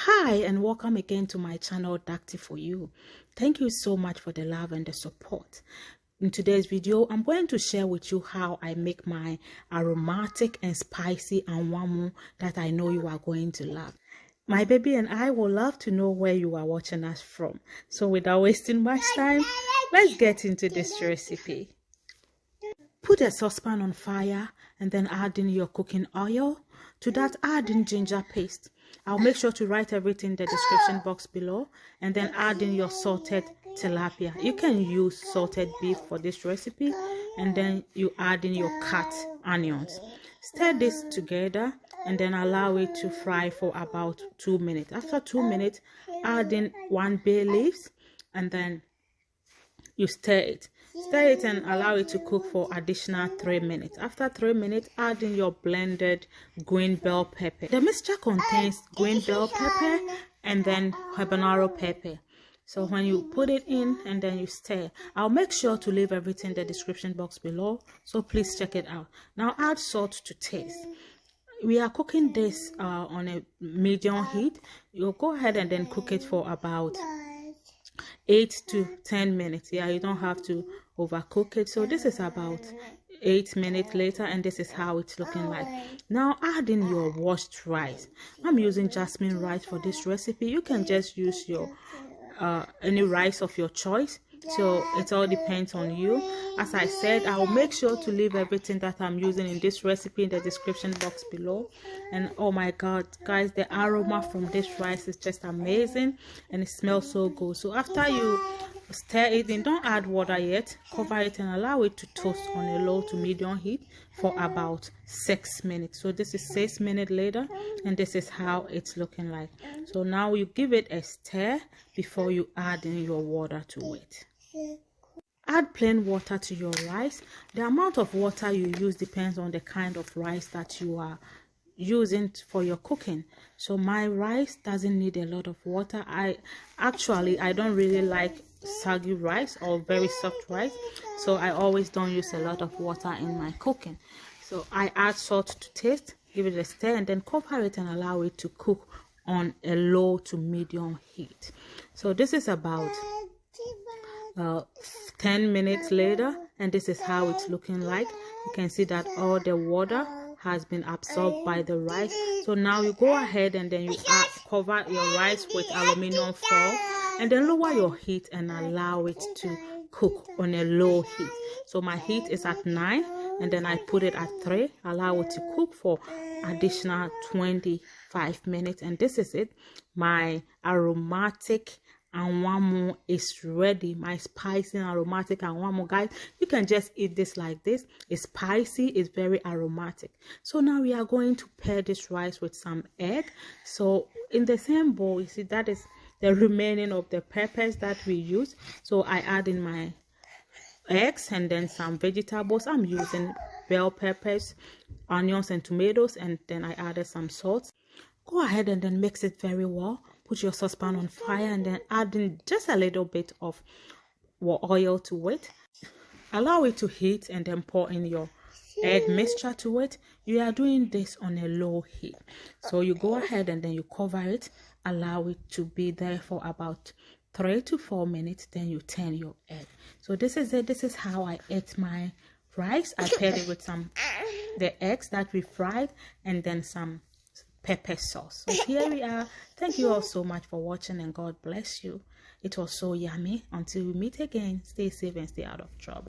Hi and welcome again to my channel Dacty for You. Thank you so much for the love and the support. In today's video, I'm going to share with you how I make my aromatic and spicy Anwamo that I know you are going to love. My baby and I would love to know where you are watching us from. So without wasting much time, let's get into this recipe. Put a saucepan on fire and then add in your cooking oil. To that, add in ginger paste. I'll make sure to write everything in the description box below, and then add in your salted tilapia. You can use salted beef for this recipe, and then you add in your cut onions. Stir this together and then allow it to fry for about 2 minutes. After 2 minutes, add in 1 bay leaf and then you stir it and allow it to cook for additional 3 minutes. After 3 minutes, add in your blended green bell pepper. The mixture contains green bell pepper and then habanero pepper. So when you put it in and then you stir, I'll make sure to leave everything in the description box below, so please check it out. Now add salt to taste. We are cooking this on a medium heat. You'll go ahead and then cook it for about 8 to 10 minutes. Yeah, you don't have to overcook it. So this is about 8 minutes later, and this is how it's looking like. Now add in your washed rice. I'm using jasmine rice for this recipe. You can just use your any rice of your choice, so it all depends on you. As I said, I'll make sure to leave everything that I'm using in this recipe in the description box below. And oh my god guys, the aroma from this rice is just amazing and it smells so good. So after you stir it in, don't add water yet. Cover it and allow it to toast on a low to medium heat for about 6 minutes. So this is 6 minutes later, and this is how it's looking like. So now you give it a stir before you add in your water to it. Add plain water to your rice. The amount of water you use depends on the kind of rice that you are using for your cooking. So my rice doesn't need a lot of water. I don't really like soggy rice or very soft rice, so I always don't use a lot of water in my cooking. So I add salt to taste, give it a stir, and then cover it and allow it to cook on a low to medium heat. So this is about 10 minutes later, and this is how it's looking like. You can see that all the water has been absorbed by the rice. So now you go ahead and then you cover your rice with aluminum foil and then lower your heat and allow it to cook on a low heat. So my heat is at 9 and then I put it at 3, allow it to cook for additional 25 minutes, and this is it. My aromatic Anwamo is ready. My spicy and aromatic Anwamo, guys. You can just eat this like this. It's spicy, it's very aromatic. So now we are going to pair this rice with some egg. So in the same bowl, you see that is the remaining of the peppers that we use. So I add in my eggs and then some vegetables. I'm using bell peppers, onions and tomatoes, and then I added some salt. Go ahead and then mix it very well. Put your saucepan on fire and then add in just a little bit of oil to it. Allow it to heat and then pour in your egg mixture to it. You are doing this on a low heat. So you go ahead and then you cover it. Allow it to be there for about 3 to 4 minutes. Then you turn your egg. So this is it. This is how I ate my rice. I paired it with the eggs that we fried and then some pepper sauce. So here we are. Thank you all so much for watching and God bless you. It was so yummy. Until we meet again, stay safe and stay out of trouble.